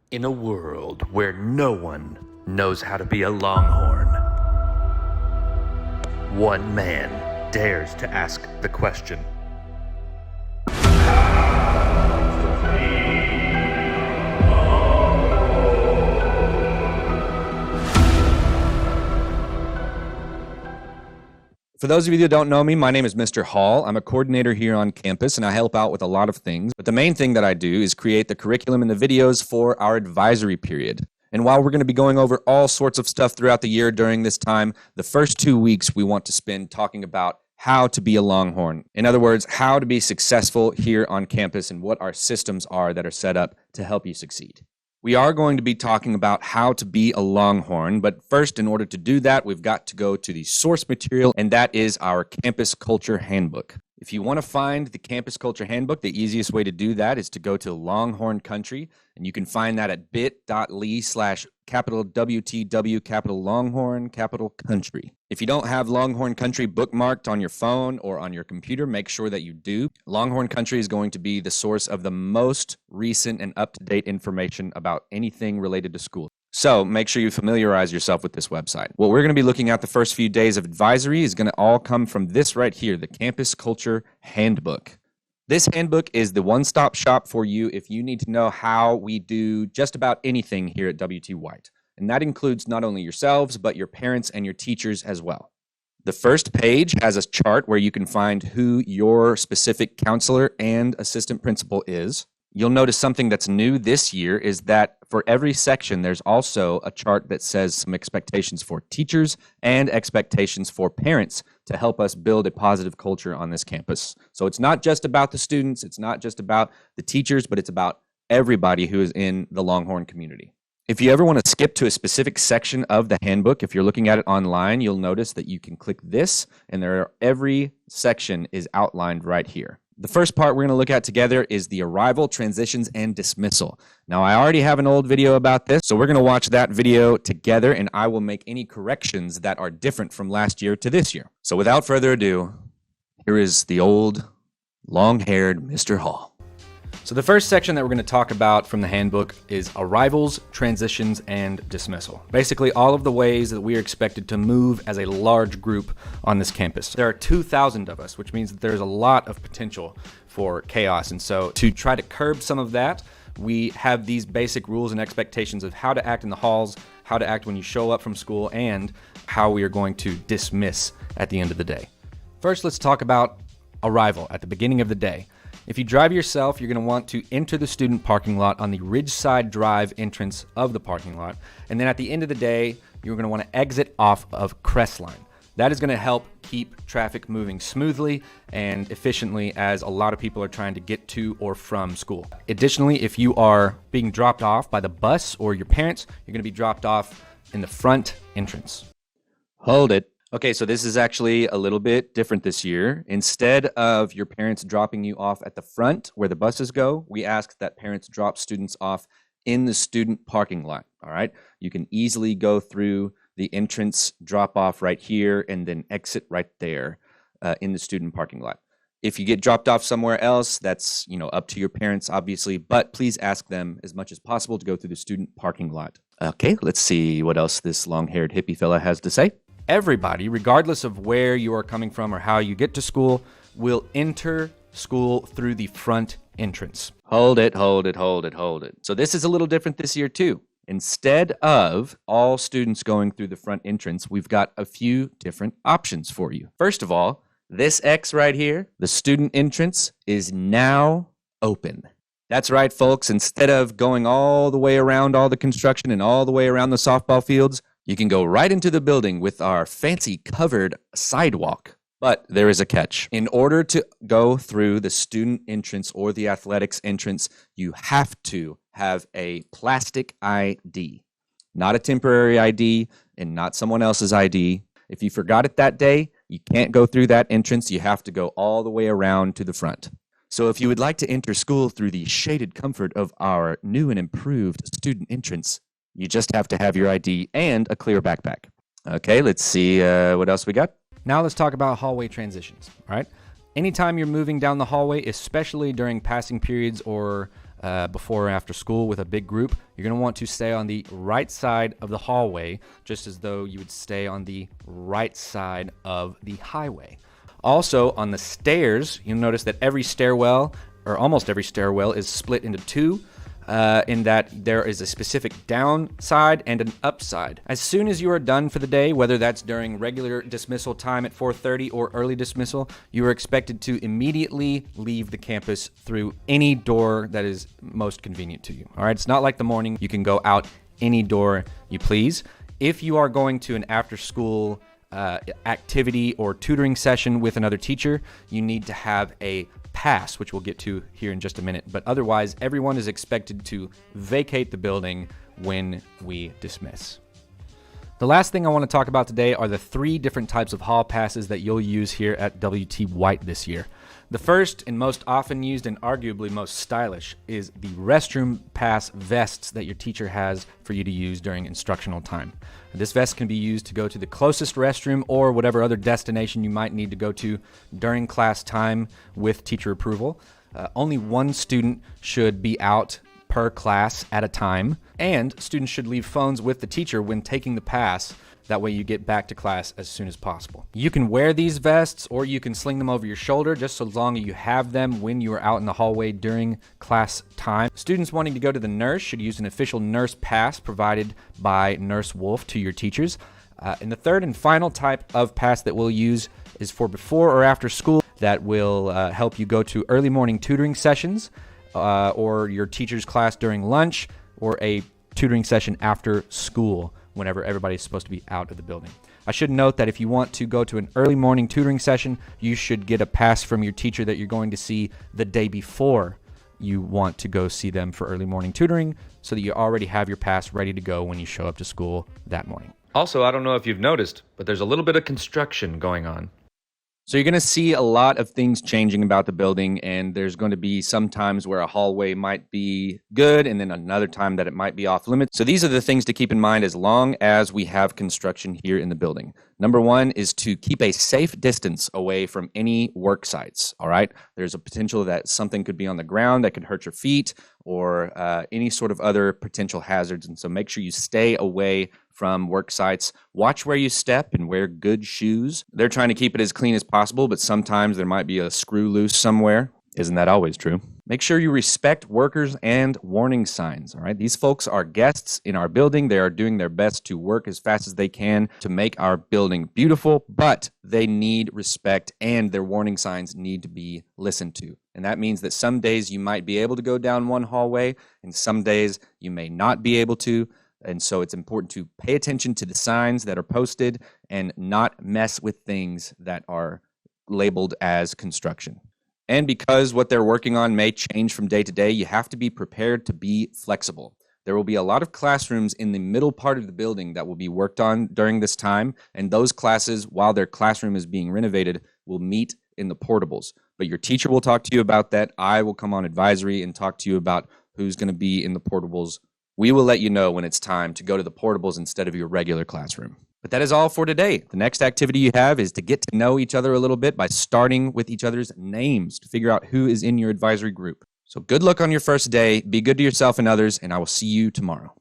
In a world where no one knows how to be a Longhorn, one man dares to ask the question. For those of you that don't know me, my name is Mr. Hall. I'm a coordinator here on campus, and I help out with a lot of things. But the main thing that I do is create the curriculum and the videos for our advisory period. And while we're going to be going over all sorts of stuff throughout the year during this time, the first 2 weeks we want to spend talking about how to be a Longhorn. In other words, how to be successful here on campus and what our systems are that are set up to help you succeed. We are going to be talking about how to be a Longhorn, but first, in order to do that, we've got to go to the source material, and that is our Campus Culture Handbook. If you want to find the Campus Culture Handbook, the easiest way to do that is to go to Longhorn Country, and you can find that at bit.ly/WTW Longhorn Country. If you don't have Longhorn Country bookmarked on your phone or on your computer, make sure that you do. Longhorn Country is going to be the source of the most recent and up-to-date information about anything related to school. So make sure you familiarize yourself with this website. What we're going to be looking at the first few days of advisory is going to all come from this right here, the Campus Culture Handbook. This handbook is the one-stop shop for you if you need to know how we do just about anything here at WT White. And that includes not only yourselves, but your parents and your teachers as well. The first page has a chart where you can find who your specific counselor and assistant principal is. You'll notice something that's new this year is that for every section, there's also a chart that says some expectations for teachers and expectations for parents to help us build a positive culture on this campus. So it's not just about the students, it's not just about the teachers, but it's about everybody who is in the Longhorn community. If you ever want to skip to a specific section of the handbook, if you're looking at it online, you'll notice that you can click this, and every section is outlined right here. The first part we're going to look at together is the arrival, transitions, and dismissal. Now, I already have an old video about this, so we're going to watch that video together, and I will make any corrections that are different from last year to this year. So without further ado, here is the old, long-haired Mr. Hall. So the first section that we're going to talk about from the handbook is arrivals, transitions, and dismissal. Basically, all of the ways that we are expected to move as a large group on this campus. There are 2,000 of us, which means that there's a lot of potential for chaos. And so to try to curb some of that, we have these basic rules and expectations of how to act in the halls, how to act when you show up from school, and how we are going to dismiss at the end of the day. First, let's talk about arrival at the beginning of the day. If you drive yourself, you're going to want to enter the student parking lot on the Ridgeside Drive entrance of the parking lot. And then at the end of the day, you're going to want to exit off of Crestline. That is going to help keep traffic moving smoothly and efficiently as a lot of people are trying to get to or from school. Additionally, if you are being dropped off by the bus or your parents, you're going to be dropped off in the front entrance. Hold it. Okay, so this is actually a little bit different this year. Instead of your parents dropping you off at the front where the buses go, we ask that parents drop students off in the student parking lot, all right? You can easily go through the entrance drop-off right here and then exit right there in the student parking lot. If you get dropped off somewhere else, that's up to your parents, obviously, but please ask them as much as possible to go through the student parking lot. Okay, let's see what else this long-haired hippie fella has to say. Everybody, regardless of where you are coming from or how you get to school, will enter school through the front entrance. Hold it. So this is a little different this year too. Instead of all students going through the front entrance, we've got a few different options for you. First of all, this X right here, the student entrance, is now open. That's right, folks. Instead of going all the way around all the construction and all the way around the softball fields, you can go right into the building with our fancy covered sidewalk. But there is a catch. In order to go through the student entrance or the athletics entrance, you have to have a plastic ID, not a temporary ID and not someone else's ID. If you forgot it that day, you can't go through that entrance. You have to go all the way around to the front. So if you would like to enter school through the shaded comfort of our new and improved student entrance, you just have to have your ID and a clear backpack. Okay, let's see what else we got. Now let's talk about hallway transitions, all right? Anytime you're moving down the hallway, especially during passing periods or before or after school with a big group, you're going to want to stay on the right side of the hallway, just as though you would stay on the right side of the highway. Also, on the stairs, you'll notice that every stairwell, or almost every stairwell, is split into two, in that there is a specific downside and an upside. As soon as you are done for the day, whether that's during regular dismissal time at 4:30 or early dismissal, you are expected to immediately leave the campus through any door that is most convenient to you. All right, it's not like the morning. You can go out any door you please. If you are going to an after-school activity or tutoring session with another teacher, you need to have a pass, which we'll get to here in just a minute. But otherwise, everyone is expected to vacate the building when we dismiss. The last thing I want to talk about today are the 3 different types of hall passes that you'll use here at WT White this year. The first and most often used and arguably most stylish is the restroom pass vests that your teacher has for you to use during instructional time. This vest can be used to go to the closest restroom or whatever other destination you might need to go to during class time with teacher approval. Only one student should be out per class at a time, and students should leave phones with the teacher when taking the pass. That way you get back to class as soon as possible. You can wear these vests or you can sling them over your shoulder just so long as you have them when you are out in the hallway during class time. Students wanting to go to the nurse should use an official nurse pass provided by Nurse Wolf to your teachers. And the third and final type of pass that we'll use is for before or after school that will help you go to early morning tutoring sessions or your teacher's class during lunch or a tutoring session after school, whenever everybody's supposed to be out of the building. I should note that if you want to go to an early morning tutoring session, you should get a pass from your teacher that you're going to see the day before you want to go see them for early morning tutoring, so that you already have your pass ready to go when you show up to school that morning. Also, I don't know if you've noticed, but there's a little bit of construction going on. So you're going to see a lot of things changing about the building, and there's going to be some times where a hallway might be good and then another time that it might be off limits. So these are the things to keep in mind as long as we have construction here in the building. Number one is to keep a safe distance away from any work sites, all right? There's a potential that something could be on the ground that could hurt your feet or any sort of other potential hazards, and so make sure you stay away from work sites. Watch where you step and wear good shoes. They're trying to keep it as clean as possible, but sometimes there might be a screw loose somewhere. Isn't that always true? Make sure you respect workers and warning signs, all right? These folks are guests in our building. They are doing their best to work as fast as they can to make our building beautiful, but they need respect and their warning signs need to be listened to. And that means that some days you might be able to go down one hallway and some days you may not be able to. And so it's important to pay attention to the signs that are posted and not mess with things that are labeled as construction. And because what they're working on may change from day to day, you have to be prepared to be flexible. There will be a lot of classrooms in the middle part of the building that will be worked on during this time, and those classes, while their classroom is being renovated, will meet in the portables. But your teacher will talk to you about that. I will come on advisory and talk to you about who's going to be in the portables. We will let you know when it's time to go to the portables instead of your regular classroom. But that is all for today. The next activity you have is to get to know each other a little bit by starting with each other's names to figure out who is in your advisory group. So good luck on your first day. Be good to yourself and others, and I will see you tomorrow.